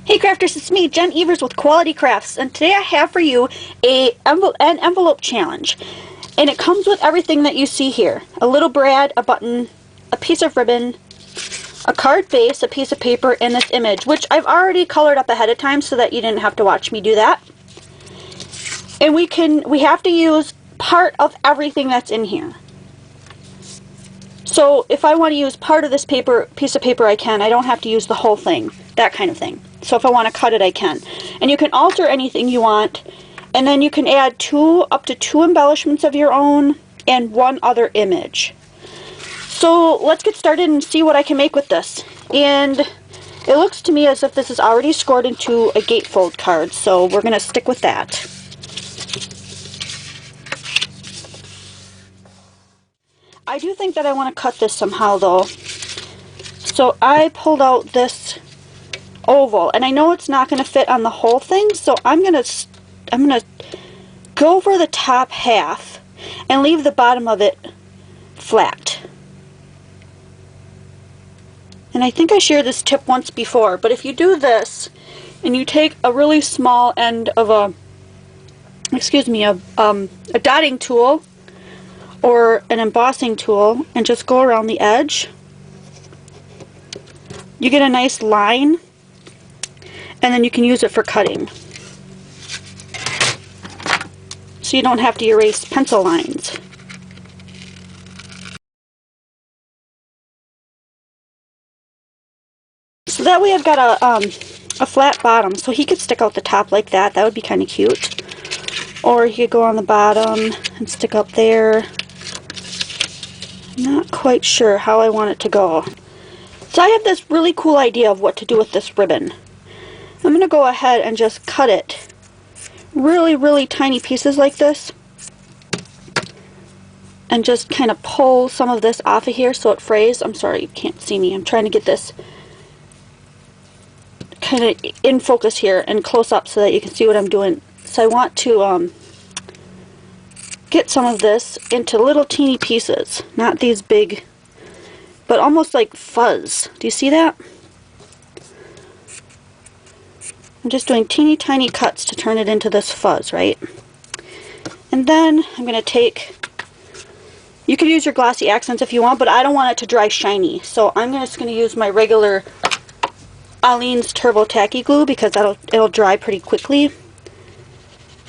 Hey crafters, it's me, Jen Evers with Quality Crafts, and today I have for you an envelope challenge. And it comes with everything that you see here. A little brad, a button, a piece of ribbon, a card base, a piece of paper, and this image, which I've already colored up ahead of time so that you didn't have to watch me do that. And we have to use part of everything that's in here. So if I want to use part of this piece of paper, I can. I don't have to use the whole thing, that kind of thing. So if I want to cut it, I can. And you can alter anything you want, and then you can add up to two embellishments of your own and one other image. So let's get started and see what I can make with this. And it looks to me as if this is already scored into a gatefold card, so we're going to stick with that. I do think that I want to cut this somehow though. So I pulled out this oval, and I know it's not going to fit on the whole thing, so I'm gonna go over the top half and leave the bottom of it flat. And I think I shared this tip once before, but if you do this and you take a really small end of a dotting tool or an embossing tool and just go around the edge, you get a nice line. And then you can use it for cutting. So you don't have to erase pencil lines. So that way I've got a flat bottom, so he could stick out the top like that. That would be kind of cute. Or he could go on the bottom and stick up there. I'm not quite sure how I want it to go. So I have this really cool idea of what to do with this ribbon. I'm going to go ahead and just cut it really tiny pieces like this, and just kind of pull some of this off of here so it frays. I'm sorry you can't see me. I'm trying to get this kind of in focus here and close up so that you can see what I'm doing. So I want to get some of this into little teeny pieces, not these big, but almost like fuzz. Do you see that? I'm just doing teeny tiny cuts to turn it into this fuzz, right? And then I'm going to take, you can use your glossy accents if you want, but I don't want it to dry shiny. So I'm just going to use my regular Aleene's Turbo Tacky Glue because it'll dry pretty quickly.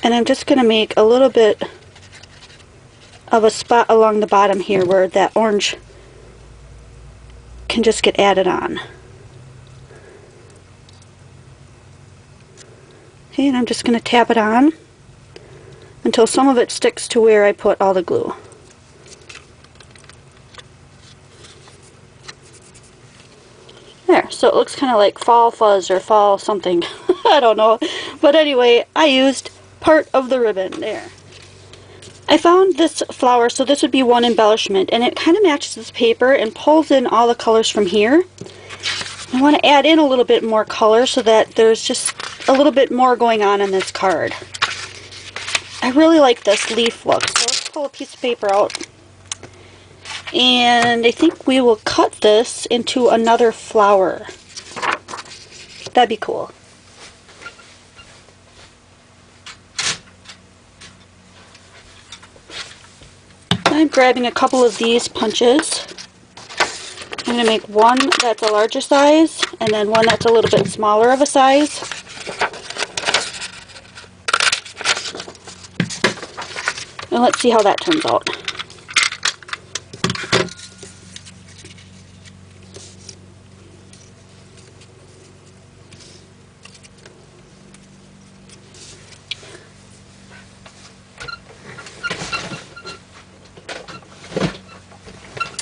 And I'm just going to make a little bit of a spot along the bottom here where that orange can just get added on. Okay, and I'm just going to tap it on until some of it sticks to where I put all the glue. There, so it looks kind of like fall fuzz or fall something. I don't know. But anyway, I used part of the ribbon there. I found this flower, so this would be one embellishment, and it kind of matches this paper and pulls in all the colors from here. I want to add in a little bit more color so that there's just a little bit more going on in this card. I really like this leaf look, so let's pull a piece of paper out. And I think we will cut this into another flower. That'd be cool. I'm grabbing a couple of these punches. I'm going to make one that's a larger size and then one that's a little bit smaller of a size. And let's see how that turns out.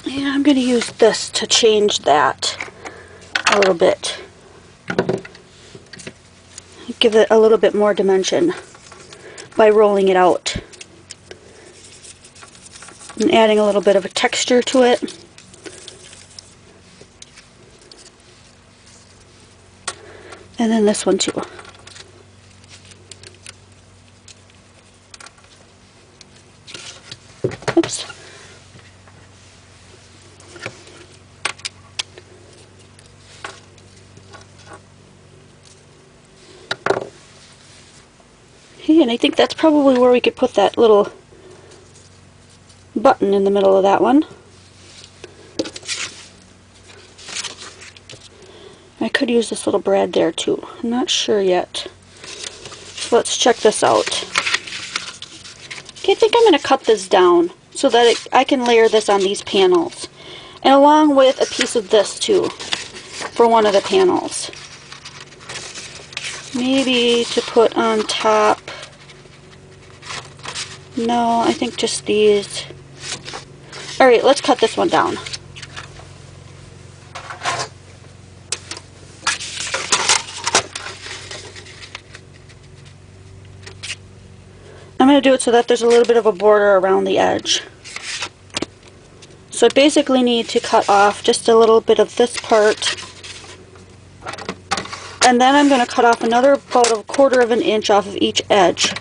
And I'm going to use this to change that a little bit. Give it a little bit more dimension by rolling it out and adding a little bit of a texture to it. And then this one too. Oops. Okay, and I think that's probably where we could put that little button in the middle of that one. I could use this little brad there too. I'm not sure yet. So let's check this out. Okay, I think I'm going to cut this down so that I can layer this on these panels. And along with a piece of this too for one of the panels. Maybe to put on top. No, I think just these. Alright, let's cut this one down. I'm going to do it so that there's a little bit of a border around the edge. So I basically need to cut off just a little bit of this part. And then I'm going to cut off another about 1/4 of an inch off of each edge.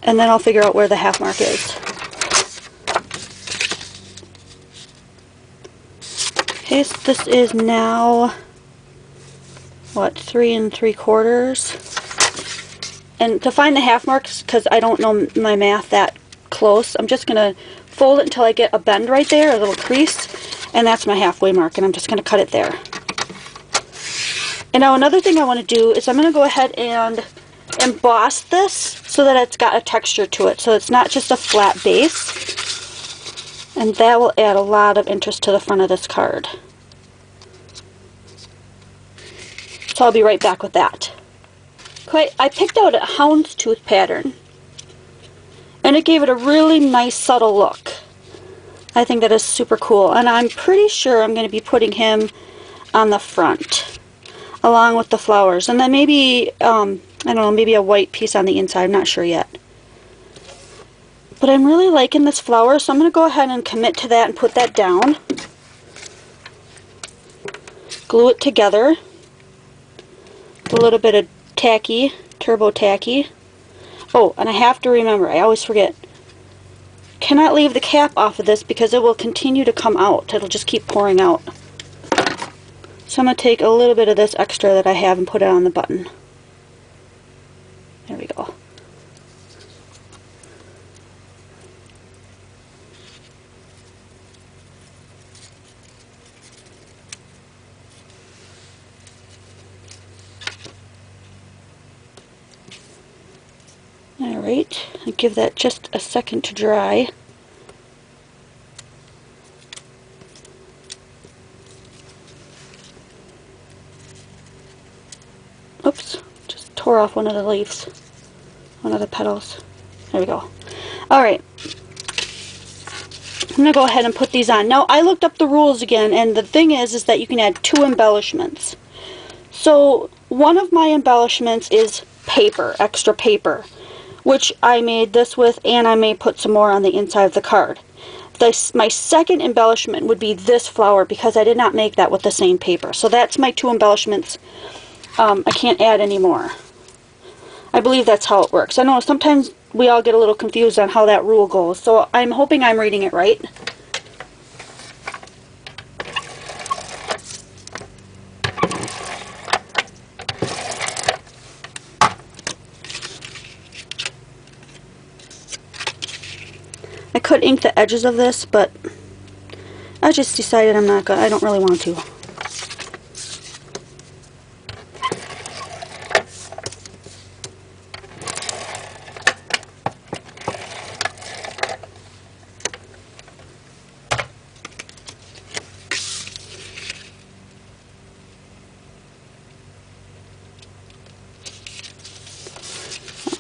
And then I'll figure out where the half mark is. Okay, so this is now, what, 3 3/4. And to find the half marks, because I don't know my math that close, I'm just going to fold it until I get a bend right there, a little crease, and that's my halfway mark, and I'm just going to cut it there. And now another thing I want to do is I'm going to go ahead and emboss this so that it's got a texture to it, so it's not just a flat base. And that will add a lot of interest to the front of this card. So I'll be right back with that. Okay, I picked out a houndstooth pattern, and it gave it a really nice subtle look. I think that is super cool, and I'm pretty sure I'm going to be putting him on the front along with the flowers, and then maybe I don't know, maybe a white piece on the inside. I'm not sure yet. But I'm really liking this flower, so I'm going to go ahead and commit to that and put that down. Glue it together. A little bit of tacky, turbo tacky. Oh, and I have to remember, I always forget, cannot leave the cap off of this because it will continue to come out. It'll just keep pouring out. So I'm going to take a little bit of this extra that I have and put it on the button. There we go. Alright, I'll give that just a second to dry. Oops, just tore off one of the leaves, one of the petals. There we go. Alright, I'm going to go ahead and put these on. Now, I looked up the rules again, and the thing is that you can add 2 embellishments. So, one of my embellishments is paper, extra paper, which I made this with, and I may put some more on the inside of the card. My second embellishment would be this flower, because I did not make that with the same paper. So that's my 2 embellishments. I can't add any more. I believe that's how it works. I know sometimes we all get a little confused on how that rule goes, so I'm hoping I'm reading it right. I could ink the edges of this, but I just decided I'm not gonna. I don't really want to.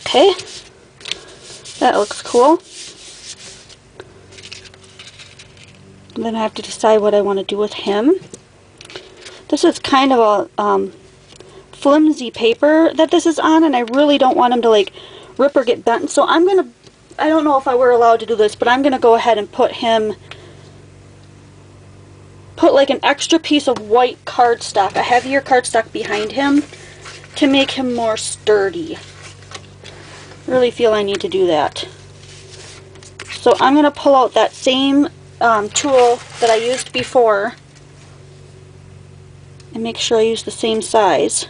Okay, that looks cool. And then I have to decide what I want to do with him. This is kind of a flimsy paper that this is on, and I really don't want him to like rip or get bent. So I'm gonna, I don't know if I were allowed to do this, but I'm gonna go ahead and put like an extra piece of white cardstock, a heavier cardstock behind him to make him more sturdy. Really feel I need to do that. So I'm going to pull out that same tool that I used before and make sure I use the same size.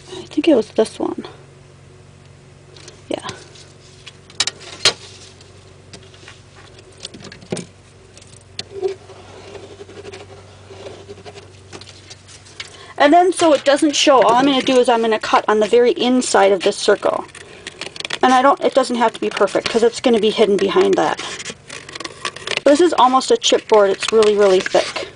I think it was this one. Yeah. And then so it doesn't show, all I'm going to do is I'm going to cut on the very inside of this circle. And it doesn't have to be perfect because it's going to be hidden behind that. This is almost a chipboard, it's really, really thick.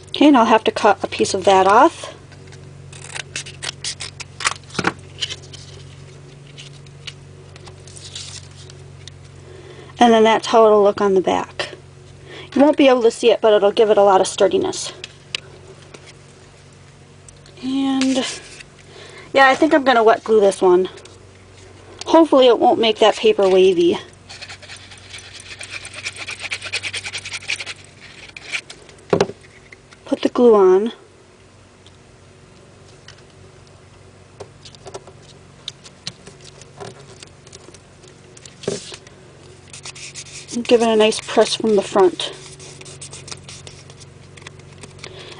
Okay, and I'll have to cut a piece of that off. And then that's how it'll look on the back. You won't be able to see it, but it'll give it a lot of sturdiness. And yeah, I think I'm going to wet glue this one. Hopefully it won't make that paper wavy. Put the glue on. And give it a nice press from the front.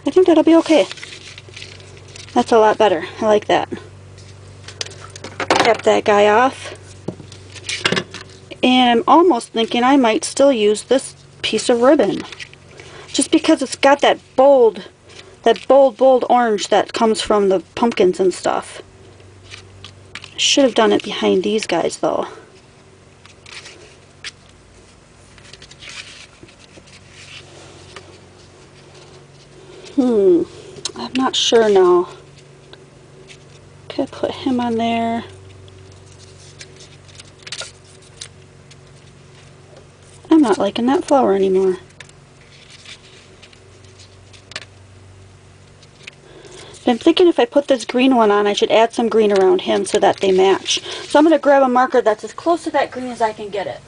I think that'll be okay. That's a lot better. I like that. Cap that guy off. And I'm almost thinking I might still use this piece of ribbon. Just because it's got that bold orange that comes from the pumpkins and stuff. I should have done it behind these guys though. I'm not sure now. Could put him on there. I'm not liking that flower anymore. I'm thinking if I put this green one on, I should add some green around him so that they match. So I'm going to grab a marker that's as close to that green as I can get it.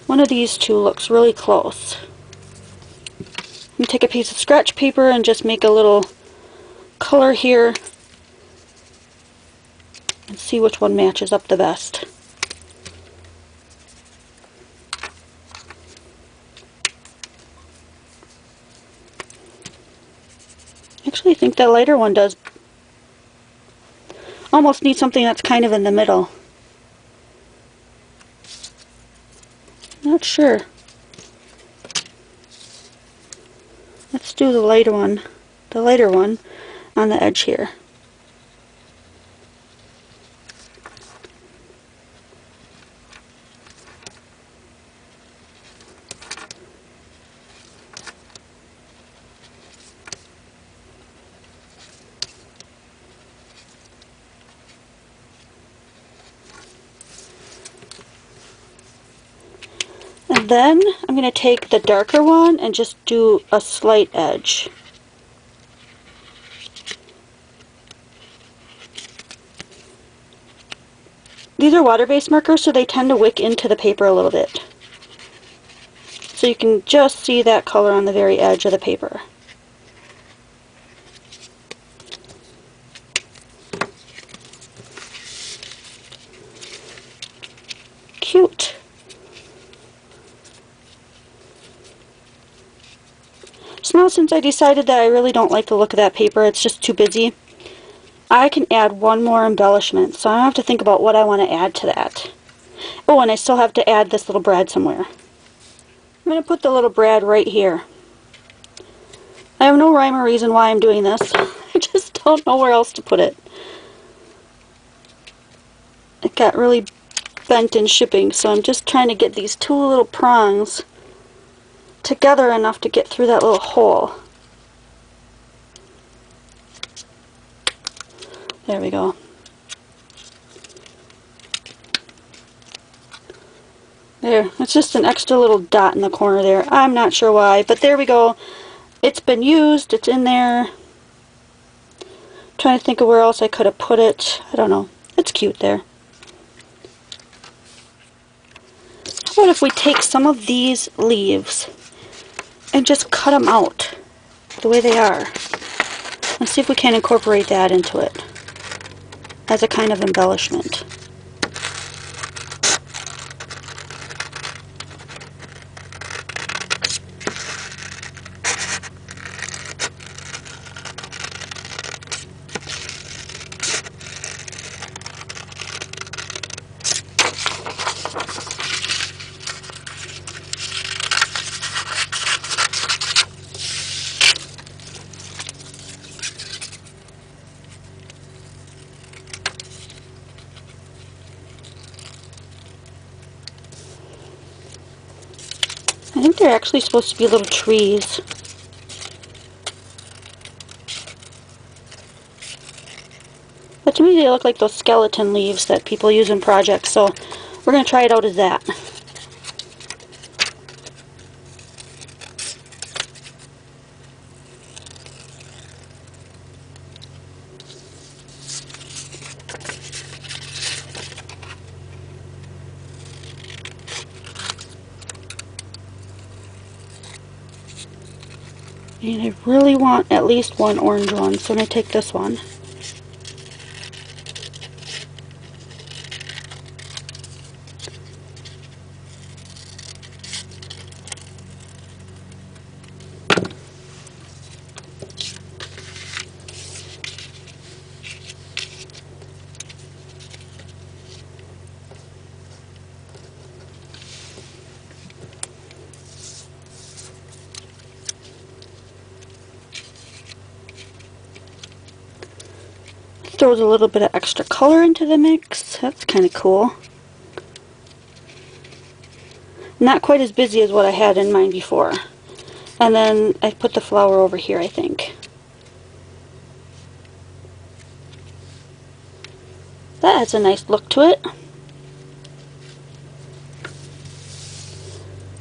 One of these two looks really close. I'm going to take a piece of scratch paper and just make a little color here and see which one matches up the best. Actually, I think that lighter one does. Almost need something that's kind of in the middle. Not sure. Let's do the lighter one on the edge here. And then I'm going to take the darker one and just do a slight edge. These are water-based markers, so they tend to wick into the paper a little bit. So you can just see that color on the very edge of the paper. Cute. So now, since I decided that I really don't like the look of that paper, it's just too busy, I can add one more embellishment, so I don't have to think about what I want to add to that. Oh, and I still have to add this little brad somewhere. I'm going to put the little brad right here. I have no rhyme or reason why I'm doing this. I just don't know where else to put it. It got really bent in shipping, so I'm just trying to get these two little prongs together enough to get through that little hole. There we go. There, it's just an extra little dot in the corner there. I'm not sure why, but there we go. It's been used, it's in there. Trying to think of where else I could have put it. I don't know. It's cute there. What if we take some of these leaves and just cut them out the way they are? Let's see if we can incorporate that into it as a kind of embellishment. I think they're actually supposed to be little trees. But to me they look like those skeleton leaves that people use in projects, so we're going to try it out as that. And I really want at least one orange one, so I'm going to take this one. Throws a little bit of extra color into the mix. That's kind of cool. Not quite as busy as what I had in mind before. And then I put the flower over here, I think. That has a nice look to it.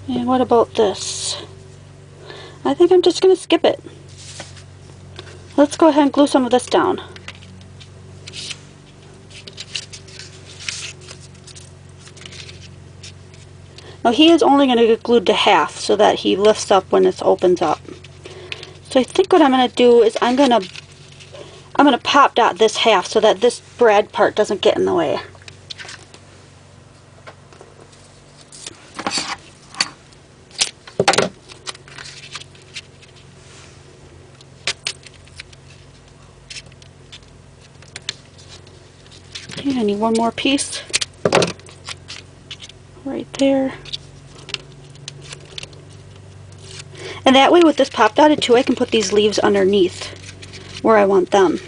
And what about this? I think I'm just going to skip it. Let's go ahead and glue some of this down. Now he is only going to get glued to half so that he lifts up when this opens up. So I think what I'm going to do is I'm going to pop dot this half so that this brad part doesn't get in the way. Okay, I need one more piece right there. And that way with this pop dotted too, I can put these leaves underneath where I want them.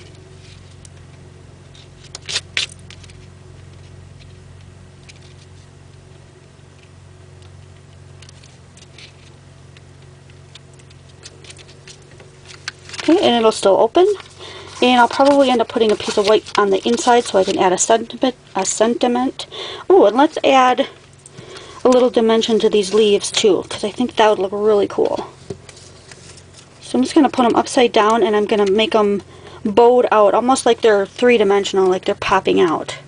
Okay, and it'll still open. And I'll probably end up putting a piece of white on the inside so I can add a sentiment. Oh, and let's add a little dimension to these leaves too, because I think that would look really cool. So I'm just going to put them upside down and I'm going to make them bowed out, almost like they're three-dimensional, like they're popping out.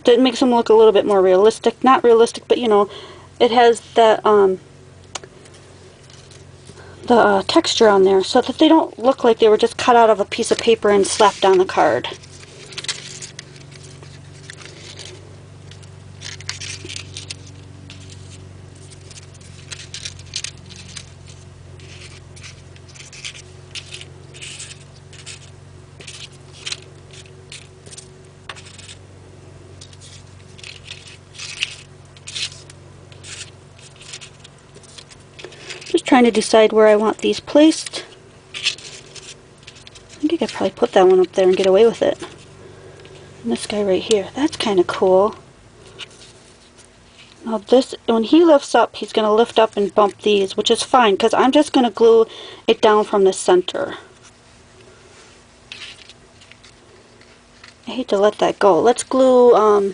It makes them look a little bit more realistic. Not realistic, but you know, it has that the texture on there so that they don't look like they were just cut out of a piece of paper and slapped on the card. Just trying to decide where I want these placed. I think I could probably put that one up there and get away with it. And this guy right here, that's kind of cool. Now this, when he lifts up, he's going to lift up and bump these, which is fine because I'm just going to glue it down from the center. I hate to let that go. Let's glue, let's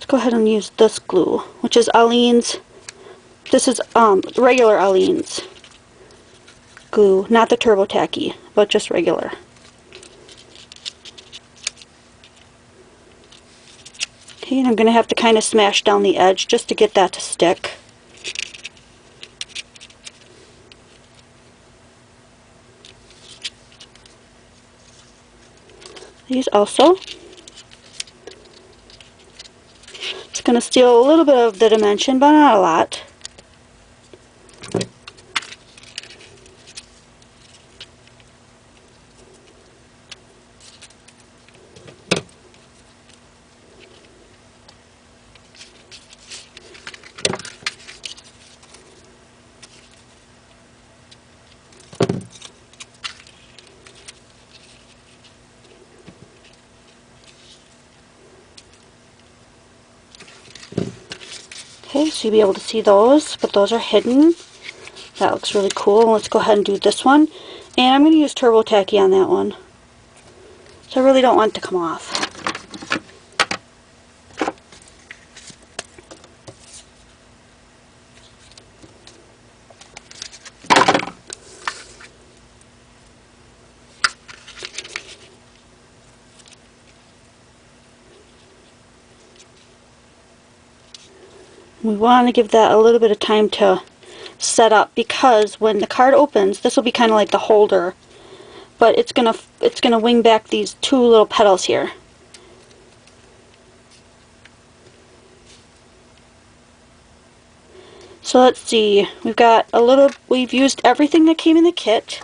go ahead and use this glue, which is Aleene's. This is regular Aleene's glue, not the Turbo Tacky, but just regular. Okay, and I'm going to have to kind of smash down the edge just to get that to stick. These also. It's going to steal a little bit of the dimension, but not a lot. Okay, so you'll be able to see those, but those are hidden. That looks really cool. Let's go ahead and do this one. And I'm going to use Turbo Tacky on that one. So I really don't want it to come off. We want to give that a little bit of time to set up because when the card opens, this will be kind of like the holder, but it's gonna wing back these two little petals here. So let's see, we've used everything that came in the kit,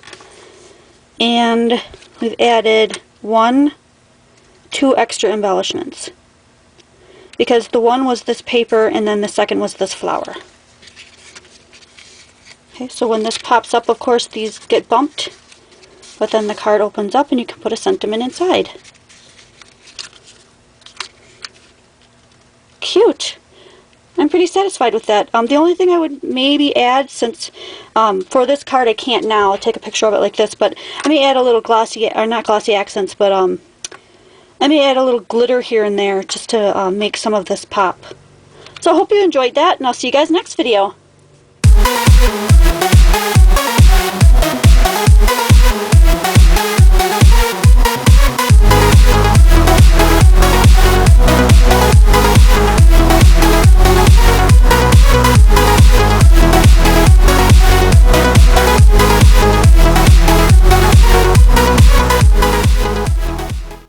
and we've added 2 extra embellishments. Because the one was this paper and then the second was this flower. Okay, so when this pops up, of course, these get bumped, but then the card opens up and you can put a sentiment inside. Cute! I'm pretty satisfied with that. The only thing I would maybe add, since for this card I can't now take a picture of it like this, but I may add a little glossy, or not glossy accents, but I may add a little glitter here and there just to make some of this pop. So I hope you enjoyed that, and I'll see you guys next video.